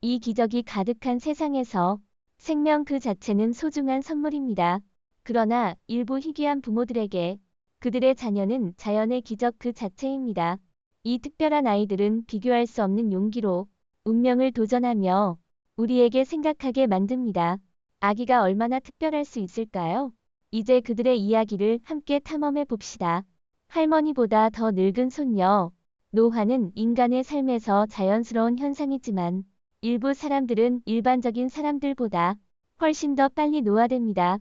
이 기적이 가득한 세상에서 생명 그 자체는 소중한 선물입니다. 그러나 일부 희귀한 부모들에게 그들의 자녀는 자연의 기적 그 자체입니다. 이 특별한 아이들은 비교할 수 없는 용기로 운명을 도전하며 우리에게 생각하게 만듭니다. 아기가 얼마나 특별할 수 있을까요? 이제 그들의 이야기를 함께 탐험해 봅시다. 할머니보다 더 늙은 손녀. 노화는 인간의 삶에서 자연스러운 현상이지만 일부 사람들은 일반적인 사람들보다 훨씬 더 빨리 노화됩니다.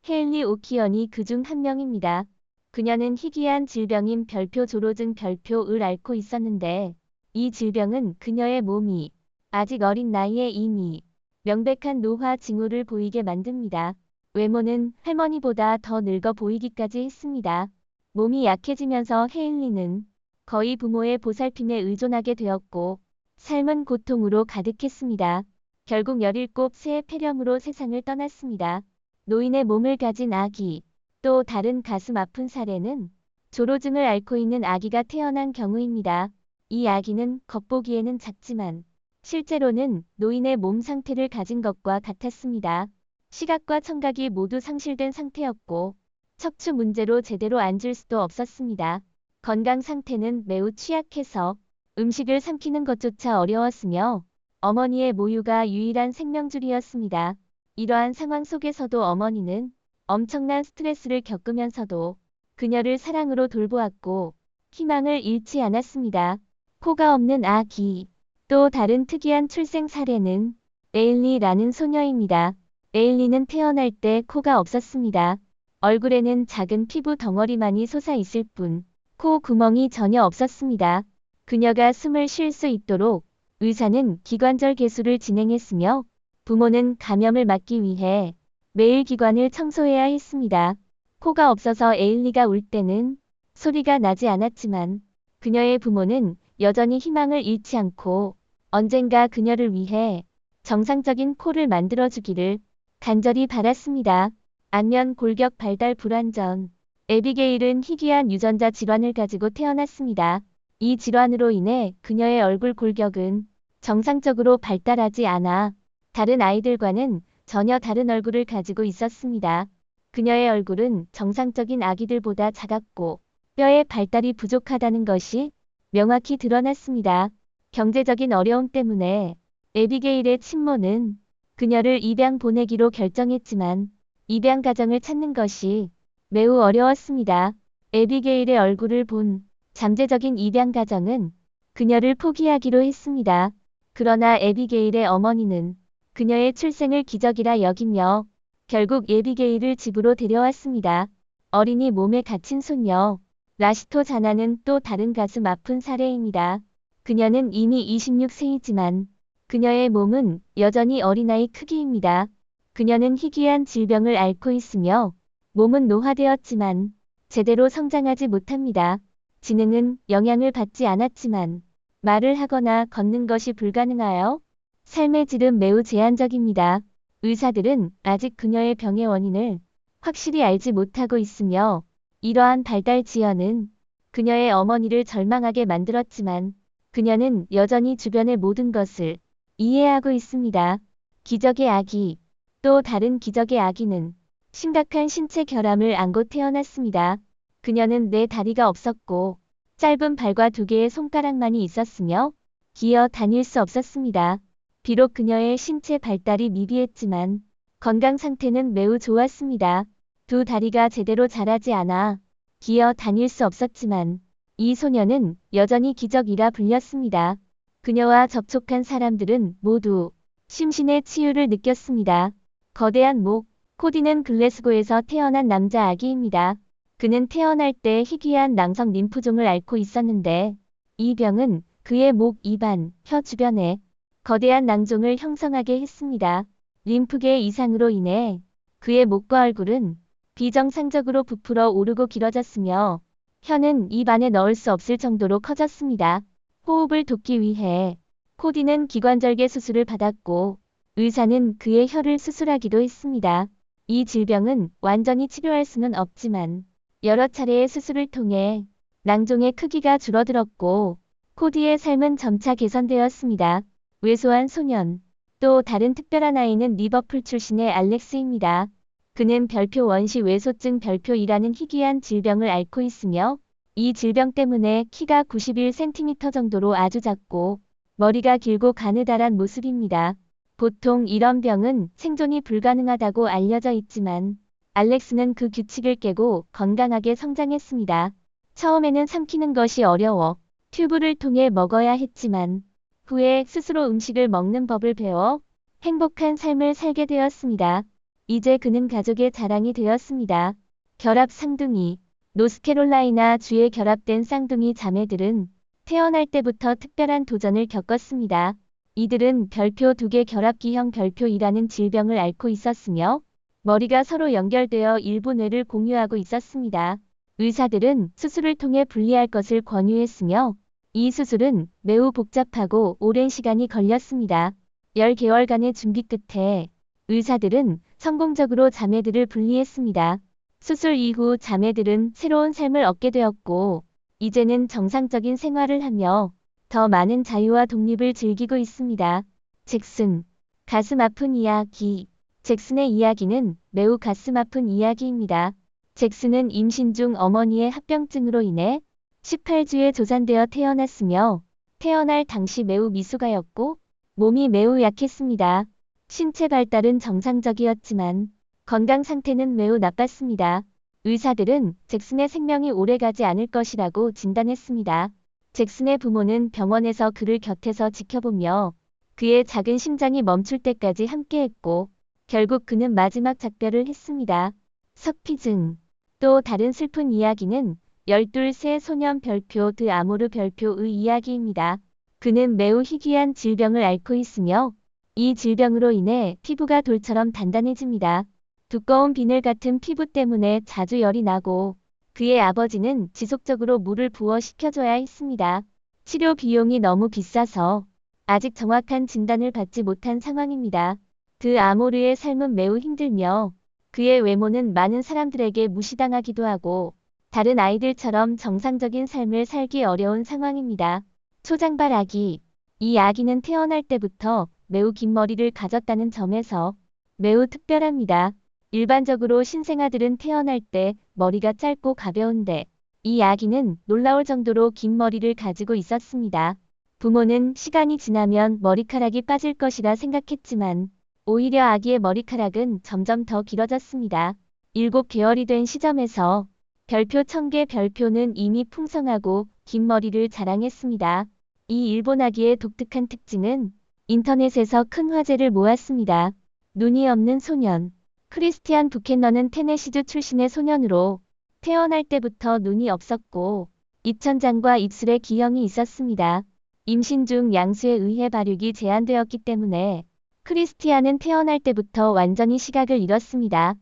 헤일리 오키언이 그중 한 명입니다. 그녀는 희귀한 질병인 별표 조로증 별표을 앓고 있었는데 이 질병은 그녀의 몸이 아직 어린 나이에 이미 명백한 노화 징후를 보이게 만듭니다. 외모는 할머니보다 더 늙어 보이기까지 했습니다. 몸이 약해지면서 헤일리는 거의 부모의 보살핌에 의존하게 되었고 삶은 고통으로 가득했습니다. 결국 17세의 폐렴으로 세상을 떠났습니다. 노인의 몸을 가진 아기. 또 다른 가슴 아픈 사례는 조로증을 앓고 있는 아기가 태어난 경우입니다. 이 아기는 겉보기에는 작지만 실제로는 노인의 몸 상태를 가진 것과 같았습니다. 시각과 청각이 모두 상실된 상태였고 척추 문제로 제대로 앉을 수도 없었습니다. 건강 상태는 매우 취약해서 음식을 삼키는 것조차 어려웠으며 어머니의 모유가 유일한 생명줄이었습니다. 이러한 상황 속에서도 어머니는 엄청난 스트레스를 겪으면서도 그녀를 사랑으로 돌보았고 희망을 잃지 않았습니다. 코가 없는 아기. 또 다른 특이한 출생 사례는 에일리라는 소녀입니다. 에일리는 태어날 때 코가 없었습니다. 얼굴에는 작은 피부 덩어리만이 솟아 있을 뿐 코 구멍이 전혀 없었습니다. 그녀가 숨을 쉴 수 있도록 의사는 기관절 개수를 진행했으며 부모는 감염을 막기 위해 매일 기관을 청소해야 했습니다. 코가 없어서 에일리가 울 때는 소리가 나지 않았지만 그녀의 부모는 여전히 희망을 잃지 않고 언젠가 그녀를 위해 정상적인 코를 만들어주기를 간절히 바랐습니다. 안면 골격 발달 불안전. 에비게일은 희귀한 유전자 질환을 가지고 태어났습니다. 이 질환으로 인해 그녀의 얼굴 골격은 정상적으로 발달하지 않아 다른 아이들과는 전혀 다른 얼굴을 가지고 있었습니다. 그녀의 얼굴은 정상적인 아기들보다 작았고 뼈의 발달이 부족하다는 것이 명확히 드러났습니다. 경제적인 어려움 때문에 에비게일의 친모는 그녀를 입양 보내기로 결정했지만 입양 가정을 찾는 것이 매우 어려웠습니다. 에비게일의 얼굴을 본 잠재적인 입양 가정은 그녀를 포기하기로 했습니다. 그러나 에비게일의 어머니는 그녀의 출생을 기적이라 여기며 결국 에비게일을 집으로 데려왔습니다. 어린이 몸에 갇힌 손녀. 라시토 자나는 또 다른 가슴 아픈 사례입니다. 그녀는 이미 26세이지만 그녀의 몸은 여전히 어린아이 크기입니다. 그녀는 희귀한 질병을 앓고 있으며 몸은 노화되었지만 제대로 성장하지 못합니다. 지능은 영향을 받지 않았지만 말을 하거나 걷는 것이 불가능하여 삶의 질은 매우 제한적입니다. 의사들은 아직 그녀의 병의 원인을 확실히 알지 못하고 있으며 이러한 발달 지연은 그녀의 어머니를 절망하게 만들었지만 그녀는 여전히 주변의 모든 것을 이해하고 있습니다. 기적의 아기. 또 다른 기적의 아기는 심각한 신체 결함을 안고 태어났습니다. 그녀는 네 다리가 없었고 짧은 발과 두 개의 손가락만이 있었으며 기어 다닐 수 없었습니다. 비록 그녀의 신체 발달이 미비했지만 건강 상태는 매우 좋았습니다. 두 다리가 제대로 자라지 않아 기어 다닐 수 없었지만 이 소녀는 여전히 기적이라 불렸습니다. 그녀와 접촉한 사람들은 모두 심신의 치유를 느꼈습니다. 거대한 목. 코디는 글래스고에서 태어난 남자 아기입니다. 그는 태어날 때 희귀한 낭성 림프종을 앓고 있었는데 이 병은 그의 목, 입안, 혀 주변에 거대한 낭종을 형성하게 했습니다. 림프계 이상으로 인해 그의 목과 얼굴은 비정상적으로 부풀어 오르고 길어졌으며 혀는 입 안에 넣을 수 없을 정도로 커졌습니다. 호흡을 돕기 위해 코디는 기관절개 수술을 받았고 의사는 그의 혀를 수술하기도 했습니다. 이 질병은 완전히 치료할 수는 없지만 여러 차례의 수술을 통해 낭종의 크기가 줄어들었고 코디의 삶은 점차 개선되었습니다. 왜소한 소년. 또 다른 특별한 아이는 리버풀 출신의 알렉스입니다. 그는 별표 원시 외소증 별표이라는 희귀한 질병을 앓고 있으며 이 질병 때문에 키가 91cm 정도로 아주 작고 머리가 길고 가느다란 모습입니다. 보통 이런 병은 생존이 불가능하다고 알려져 있지만 알렉스는 그 규칙을 깨고 건강하게 성장했습니다. 처음에는 삼키는 것이 어려워 튜브를 통해 먹어야 했지만 후에 스스로 음식을 먹는 법을 배워 행복한 삶을 살게 되었습니다. 이제 그는 가족의 자랑이 되었습니다. 결합 쌍둥이. 노스캐롤라이나 주에 결합된 쌍둥이 자매들은 태어날 때부터 특별한 도전을 겪었습니다. 이들은 별표 2개 결합기형 별표이라는 질병을 앓고 있었으며 머리가 서로 연결되어 일부 뇌를 공유하고 있었습니다. 의사들은 수술을 통해 분리할 것을 권유했으며 이 수술은 매우 복잡하고 오랜 시간이 걸렸습니다. 10개월간의 준비 끝에 의사들은 성공적으로 자매들을 분리했습니다. 수술 이후 자매들은 새로운 삶을 얻게 되었고 이제는 정상적인 생활을 하며 더 많은 자유와 독립을 즐기고 있습니다. 잭슨. 가슴 아픈 이야기. 잭슨의 이야기는 매우 가슴 아픈 이야기입니다. 잭슨은 임신 중 어머니의 합병증으로 인해 18주에 조산되어 태어났으며 태어날 당시 매우 미숙하였고 몸이 매우 약했습니다. 신체 발달은 정상적이었지만 건강 상태는 매우 나빴습니다. 의사들은 잭슨의 생명이 오래가지 않을 것이라고 진단했습니다. 잭슨의 부모는 병원에서 그를 곁에서 지켜보며 그의 작은 심장이 멈출 때까지 함께했고 결국 그는 마지막 작별을 했습니다. 석피증. 또 다른 슬픈 이야기는 12세 소년 별표 드 아모르 별표의 이야기입니다. 그는 매우 희귀한 질병을 앓고 있으며 이 질병으로 인해 피부가 돌처럼 단단해집니다. 두꺼운 비늘 같은 피부 때문에 자주 열이 나고 그의 아버지는 지속적으로 물을 부어 식혀줘야 했습니다. 치료 비용이 너무 비싸서 아직 정확한 진단을 받지 못한 상황입니다. 드 아모르의 삶은 매우 힘들며 그의 외모는 많은 사람들에게 무시당하기도 하고 다른 아이들처럼 정상적인 삶을 살기 어려운 상황입니다. 초장발 아기. 이 아기는 태어날 때부터 매우 긴 머리를 가졌다는 점에서 매우 특별합니다. 일반적으로 신생아들은 태어날 때 머리가 짧고 가벼운데 이 아기는 놀라울 정도로 긴 머리를 가지고 있었습니다. 부모는 시간이 지나면 머리카락이 빠질 것이라 생각했지만 오히려 아기의 머리카락은 점점 더 길어졌습니다. 7개월이 된 시점에서 별표 1000개 별표는 이미 풍성하고 긴 머리를 자랑했습니다. 이 일본 아기의 독특한 특징은 인터넷에서 큰 화제를 모았습니다. 눈이 없는 소년. 크리스티안 부캐너는 테네시주 출신의 소년으로 태어날 때부터 눈이 없었고 입천장과 입술에 기형이 있었습니다. 임신 중 양수에 의해 발육이 제한되었기 때문에 크리스티안은 태어날 때부터 완전히 시각을 잃었습니다.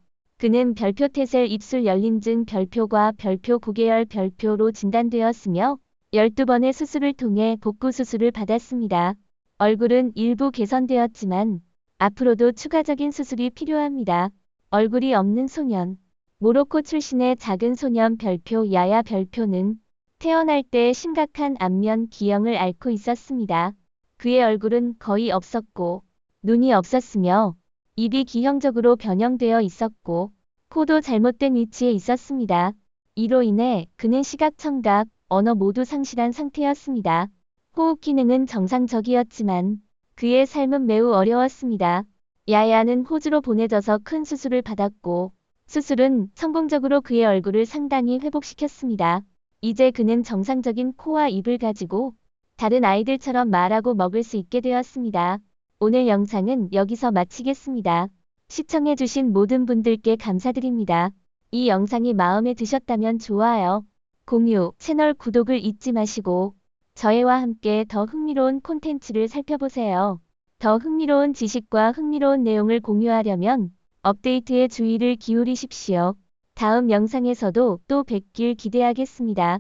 그는 별표 태셀 입술 열림증 별표과 별표 9계열 별표로 진단되었으며 12번의 수술을 통해 복구 수술을 받았습니다. 얼굴은 일부 개선되었지만 앞으로도 추가적인 수술이 필요합니다. 얼굴이 없는 소년. 모로코 출신의 작은 소년 별표 야야 별표는 태어날 때 심각한 안면 기형을 앓고 있었습니다. 그의 얼굴은 거의 없었고 눈이 없었으며 입이 기형적으로 변형되어 있었고 코도 잘못된 위치에 있었습니다. 이로 인해 그는 시각, 청각, 언어 모두 상실한 상태였습니다. 호흡 기능은 정상적이었지만 그의 삶은 매우 어려웠습니다. 야야는 호주로 보내져서 큰 수술을 받았고 수술은 성공적으로 그의 얼굴을 상당히 회복시켰습니다. 이제 그는 정상적인 코와 입을 가지고 다른 아이들처럼 말하고 먹을 수 있게 되었습니다. 오늘 영상은 여기서 마치겠습니다. 시청해주신 모든 분들께 감사드립니다. 이 영상이 마음에 드셨다면 좋아요, 공유, 채널 구독을 잊지 마시고 저희와 함께 더 흥미로운 콘텐츠를 살펴보세요. 더 흥미로운 지식과 흥미로운 내용을 공유하려면 업데이트에 주의를 기울이십시오. 다음 영상에서도 또 뵙길 기대하겠습니다.